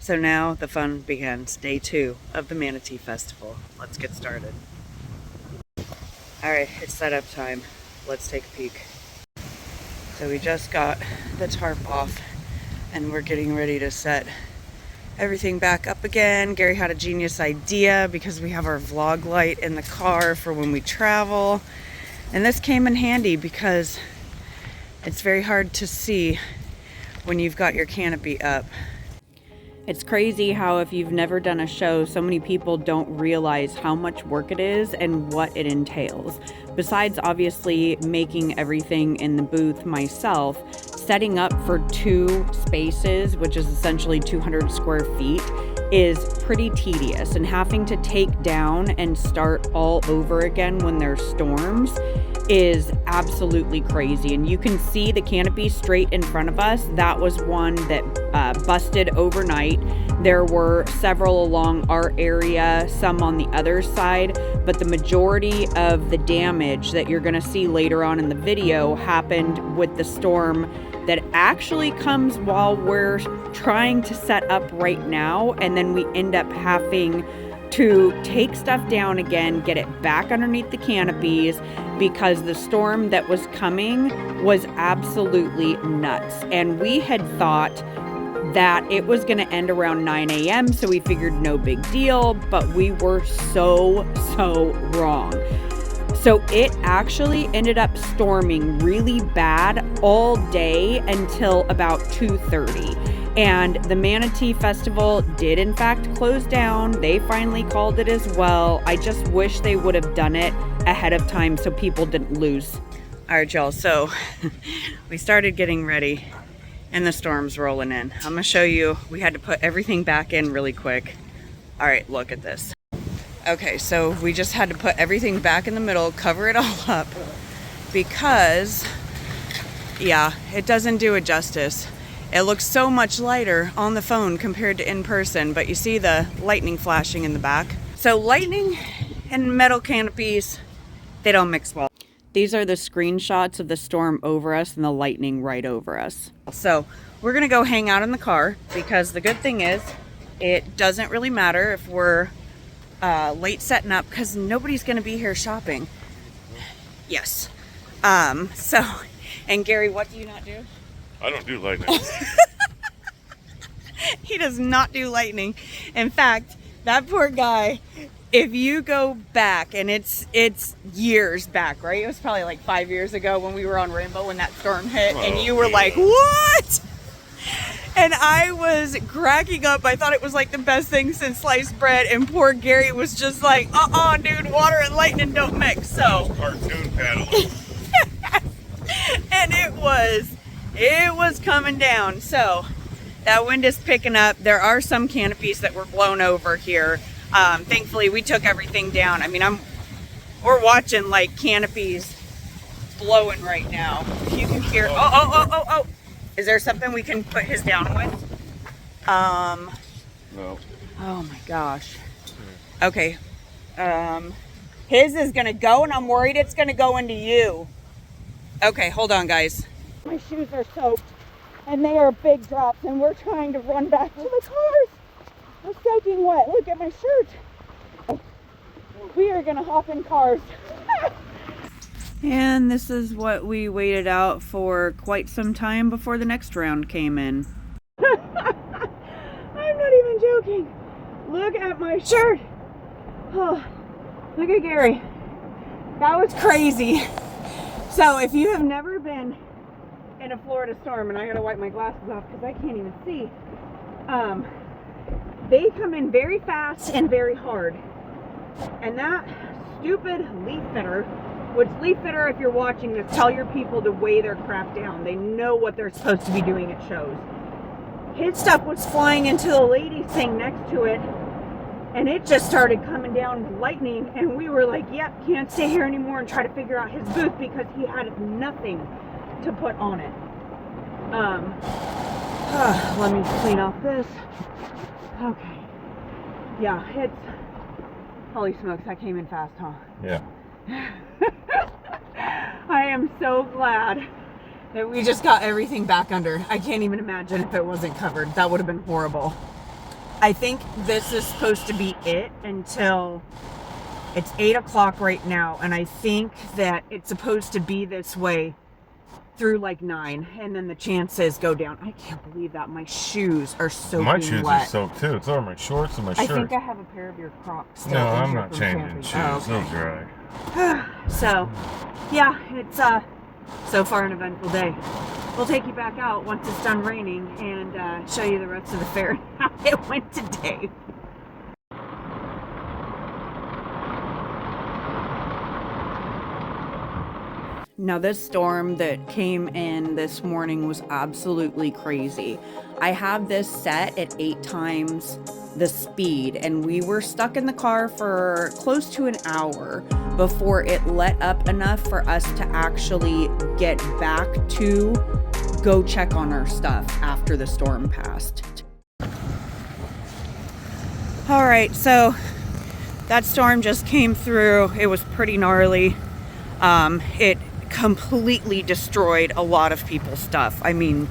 So now the fun begins. Day 2 of the Manatee Festival. Let's get started. Alright, it's setup time. Let's take a peek. So we just got the tarp off and we're getting ready to set everything back up again. Gary had a genius idea because we have our vlog light in the car for when we travel. And this came in handy because it's very hard to see when you've got your canopy up. It's crazy how if you've never done a show, so many people don't realize how much work it is and what it entails. Besides obviously making everything in the booth myself, setting up for 2 spaces, which is essentially 200 square feet, is pretty tedious, and having to take down and start all over again when there's storms is absolutely crazy. And you can see the canopy straight in front of us. That was one that busted overnight. There were several along our area, some on the other side, but the majority of the damage that you're gonna see later on in the video happened with the storm that actually comes while we're trying to set up right now, and then we end up having to take stuff down again, get it back underneath the canopies, because the storm that was coming was absolutely nuts. And we had thought that it was going to end around 9 a.m. so we figured no big deal, but we were so wrong. So it actually ended up storming really bad all day until about 2:30. And the Manatee Festival did in fact close down. They finally called it as well. I just wish they would have done it ahead of time so people didn't lose. All right, y'all, so we started getting ready and the storm's rolling in. I'm gonna show you, we had to put everything back in really quick. All right, look at this. Okay, so we just had to put everything back in the middle, cover it all up, because, yeah, it doesn't do it justice. It looks so much lighter on the phone compared to in person, but you see the lightning flashing in the back. So lightning and metal canopies, they don't mix well. These are the screenshots of the storm over us and the lightning right over us. So we're gonna go hang out in the car, because the good thing is it doesn't really matter if we're late setting up, because nobody's gonna be here shopping. Yes. So, and Gary, what do you not do? I don't do lightning. He does not do lightning. In fact, that poor guy, if you go back, and it's years back, right? It was probably like 5 years ago when we were on Rainbow when that storm hit, and you were like, what? And I was cracking up. I thought it was like the best thing since sliced bread, and poor Gary was just like, dude, water and lightning don't mix. So cartoon paddles. And it was coming down. So that wind is picking up. There are some canopies that were blown over here. Thankfully we took everything down. I mean, we're watching like canopies blowing right now. You can hear, oh. Is there something we can put his down with? No. Oh my gosh. Okay. His is gonna go, and I'm worried it's gonna go into you. Okay, hold on, guys. My shoes are soaked, and they are big drops, and we're trying to run back to the cars. I'm soaking wet. Look at my shirt. We are gonna hop in cars. And this is what we waited out for quite some time before the next round came in. I'm not even joking. Look at my shirt. Oh, look at Gary. That was crazy. So if you have never been in a Florida storm, and I gotta wipe my glasses off because I can't even see, they come in very fast and very hard. And that stupid leaf fitter, which leaf fitter, if you're watching this, tell your people to weigh their crap down. They know what they're supposed to be doing at shows. His stuff was flying into the ladies thing next to it, and it just started coming down with lightning, and we were like, yep, can't stay here anymore, and try to figure out his booth because he had nothing to put on it. Let me clean off this. Okay. Yeah, it's, holy smokes, that came in fast, huh? Yeah. I am so glad that we just got everything back under. I can't even imagine if it wasn't covered. That would have been horrible. I think this is supposed to be it until it's 8 o'clock right now. And I think that it's supposed to be this way through like 9. And then the chances go down. I can't believe that. My shoes are soaking wet. My shoes are soaked too. It's on my shorts and my shirt. I think I have a pair of your Crocs still. No, I'm not changing shoes. Oh, okay. They'll dry. So, yeah, it's so far an eventful day. We'll take you back out once it's done raining and show you the rest of the fair and how it went today. Now this storm that came in this morning was absolutely crazy. I have this set at 8 times the speed, and we were stuck in the car for close to an hour before it let up enough for us to actually get back to go check on our stuff after the storm passed. All right, so that storm just came through. It was pretty gnarly. It completely destroyed a lot of people's stuff. I mean,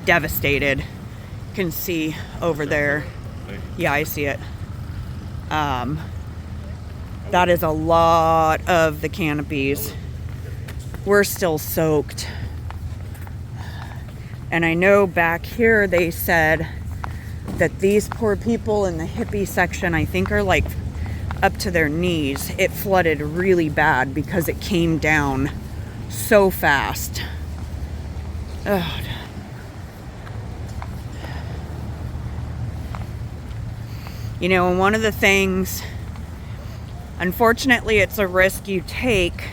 devastated. You can see over there. Yeah, I see it. That is a lot of the canopies. We're still soaked. And I know back here they said that these poor people in the hippie section, I think, are like up to their knees. It flooded really bad because it came down so fast. Ugh. You know, and one of the things, unfortunately, it's a risk you take,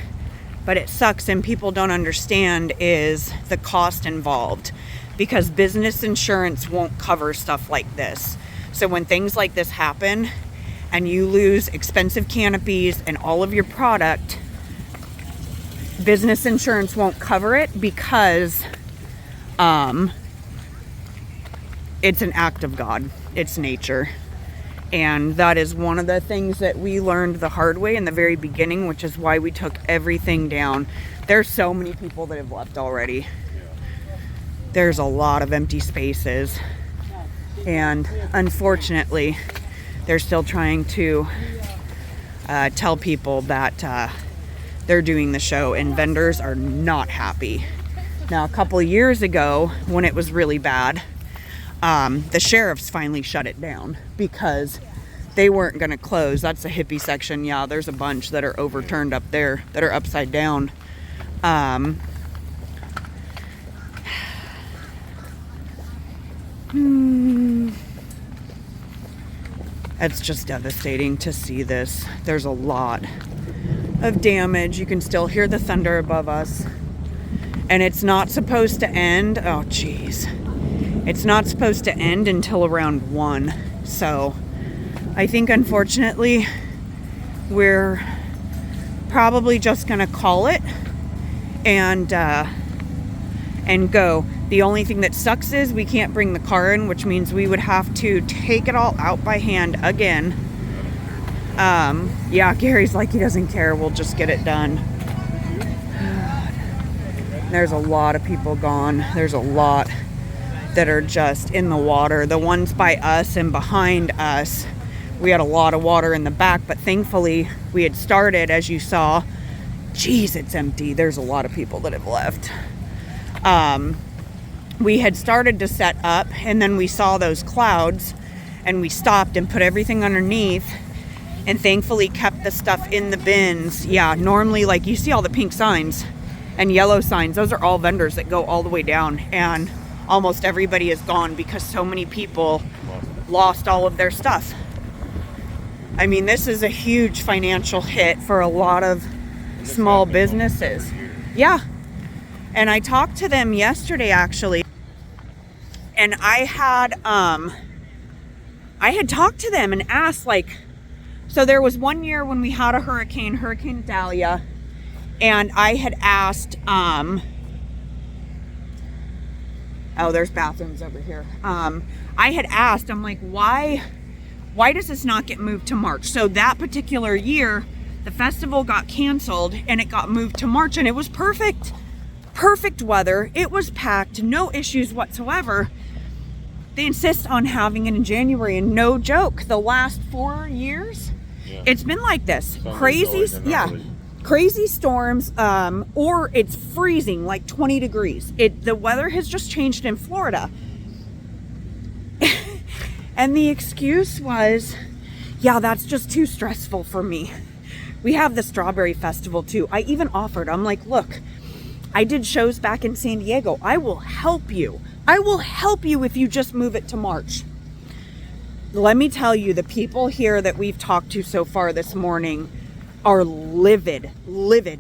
but it sucks and people don't understand, is the cost involved, because business insurance won't cover stuff like this. So when things like this happen and you lose expensive canopies and all of your product, business insurance won't cover it because it's an act of God. It's nature. And that is one of the things that we learned the hard way in the very beginning, which is why we took everything down. There's so many people that have left already. There's a lot of empty spaces. And unfortunately, they're still trying to tell people that they're doing the show, and vendors are not happy. Now, a couple of years ago, when it was really bad, the sheriffs finally shut it down because they weren't going to close. That's the hippie section. Yeah, there's a bunch that are overturned up there that are upside down. It's just devastating to see this. There's a lot of damage. You can still hear the thunder above us. And it's not supposed to end. Oh, geez. It's not supposed to end until around 1. So I think, unfortunately, we're probably just going to call it and go. The only thing that sucks is we can't bring the car in, which means we would have to take it all out by hand again. Yeah, Gary's like, he doesn't care. We'll just get it done. There's a lot of people gone. There's a lot that are just in the water. The ones by us and behind us, we had a lot of water in the back, but thankfully we had started, as you saw. Geez, it's empty. There's a lot of people that have left. We had started to set up, and then we saw those clouds, and we stopped and put everything underneath, and thankfully kept the stuff in the bins. Yeah, normally, like, you see all the pink signs and yellow signs. Those are all vendors that go all the way down, and almost everybody is gone because so many people lost all of their stuff. I mean, this is a huge financial hit for a lot of small businesses. Yeah. And I talked to them yesterday, actually. And I had talked to them and asked, like, so there was one year when we had a Hurricane Dahlia, and I had asked, oh, there's bathrooms over here. I had asked, I'm like, why does this not get moved to March? So that particular year, the festival got canceled and it got moved to March, and it was perfect weather. It was packed, no issues whatsoever. they insist on having it in January, and no joke, the last 4 years, it's been like this. Crazy storms, or it's freezing like 20 degrees. The weather has just changed in Florida. And the excuse was, yeah, that's just too stressful for me. We have the Strawberry Festival too. I even offered, I'm like, look, I did shows back in San Diego. I will help you. I will help you if you just move it to March. Let me tell you, the people here that we've talked to so far this morning are livid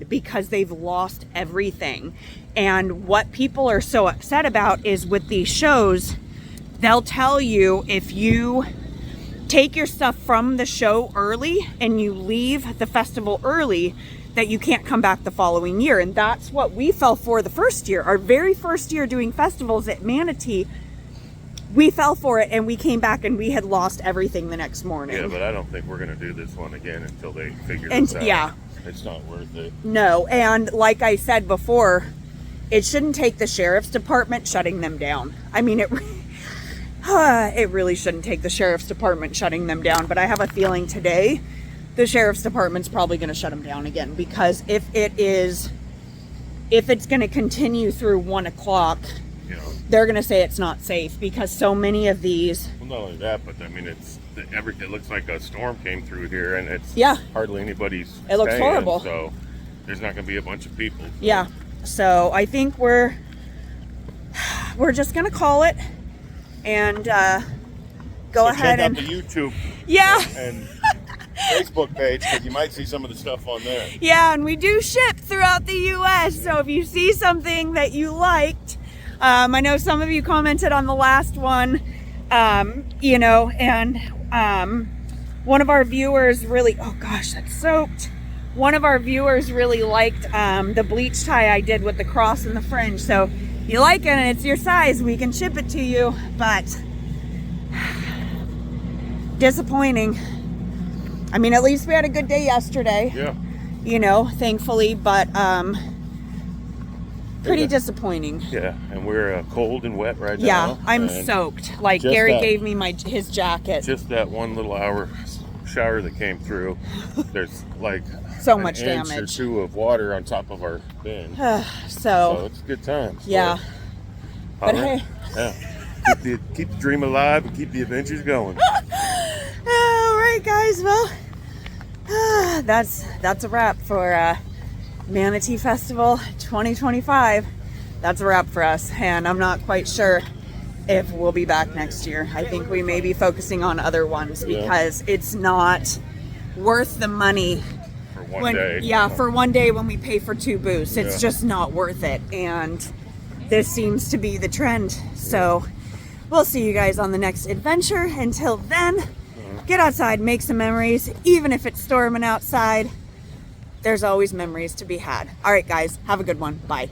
because they've lost everything. And what people are so upset about is with these shows, they'll tell you if you take your stuff from the show early and you leave the festival early, that you can't come back the following year. And that's what we fell for the first year. Our very first year doing festivals at Manatee, we fell for it and we came back and we had lost everything the next morning. Yeah, but I don't think we're going to do this one again until they figure this out. Yeah. It's not worth it. No, and like I said before, it shouldn't take the sheriff's department shutting them down. I mean, it really shouldn't take the sheriff's department shutting them down, but I have a feeling today the sheriff's department's probably going to shut them down again, because if it's going to continue through 1 o'clock, they're going to say it's not safe, because so many of these. Well, not only that, but I mean, it looks like a storm came through here, and it's hardly anybody's. It looks horrible. So there's not going to be a bunch of people. So. Yeah. So I think we're just going to call it and go ahead and check out the YouTube. Yeah. And Facebook page, because you might see some of the stuff on there. Yeah, and we do ship throughout the U.S. So if you see something that you liked, I know some of you commented on the last one, and one of our viewers really, oh gosh, that's soaked. One of our viewers really liked the bleach tie I did with the cross and the fringe. So if you like it and it's your size, we can ship it to you, but disappointing. I mean, at least we had a good day yesterday. Yeah. Thankfully, but pretty disappointing. Yeah, and we're cold and wet right now. Yeah, I'm soaked. Like Gary gave me his jacket. Just that 1 little hour shower that came through. There's like so much damage. damage. Or 2 of water on top of our bin. So it's a good time. Yeah. But hey. Yeah. Keep the dream alive and keep the adventures going. All right, guys. Well, that's a wrap for Manatee Festival 2025. That's a wrap for us, and I'm not quite sure if we'll be back next year. I think we may be focusing on other ones, because it's not worth the money for one day. Yeah, for one day when we pay for 2 booths. It's just not worth it, and this seems to be the trend. So we'll see you guys on the next adventure. Until then, get outside, make some memories. Even if it's storming outside, there's always memories to be had. All right, guys, have a good one. Bye.